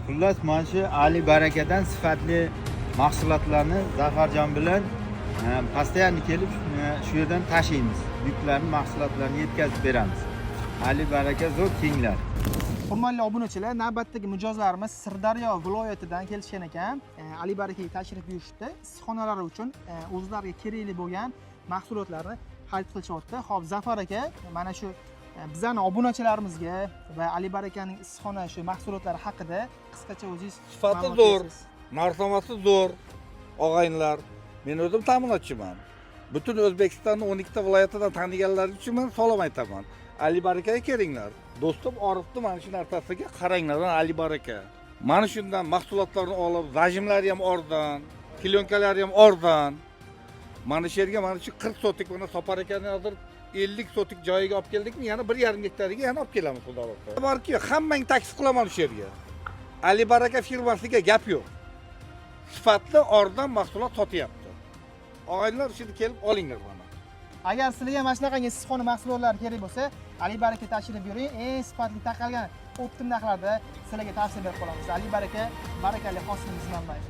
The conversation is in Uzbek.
Xullas, mana shu Ali Barakadan sifatli mahsulotlarni Zafarjon bilan постоянно kelib shu yerdan tashiymiz. Yuklarni, mahsulotlarni yetkazib beramiz. Ali Baraka zo'r kenglar. Hurmatli obunachilar, navbatdagi mijozlarimiz Sirdaryo viloyatidan kelishgan ekan. Ali Barakaga tashrif buyurishdi. Issiqxonalari uchun o'zlariga kerakli bo'lgan mahsulotlarni xarid qilishyapti. Xo'p, Zafar aka, mana shu bizning obunachilarimizga va Ali Barakaning issiqxona shu mahsulotlari haqida qisqacha o'zingiz Sifati zo'r, narxlamasi zo'r. Og'aynilar, men o'zim ta'minotchiman. Butun O'zbekistonning 12 ta viloyatidan taniganlar uchun men salom aytaman. Ali Barakaga kelinglar. Do'stim Orifni mana shu narsasiga qaranglar, Ali Baraka. Mana shundan mahsulotlarni olib, zajimlari ham ordan, plyonkalari ham ordan. Mana shu yerga mana shu 40 sotik mana Sopar akani hozir 50 sotik joyiga olib keldikmi, yana 1,5 gektariga yana olib kelamiz, xudo xohlasa. Borki, hammang taklif qilaman shu yerga. Ali Baraka firmasiga gap yo'q. Sifatli ordan mahsulot sotyapti. Og'aynilar shuni kelib olinglar mana. Agar sizlarga mana shunaqa issiqxona mahsulotlari kerak bo'lsa, Ali Baraka tashrif buyuring. Eng sifatli taqalgan optim narxlarda sizlarga tavsiya berib qolamiz. Ali Baraka, barakali hosilimiz manbai.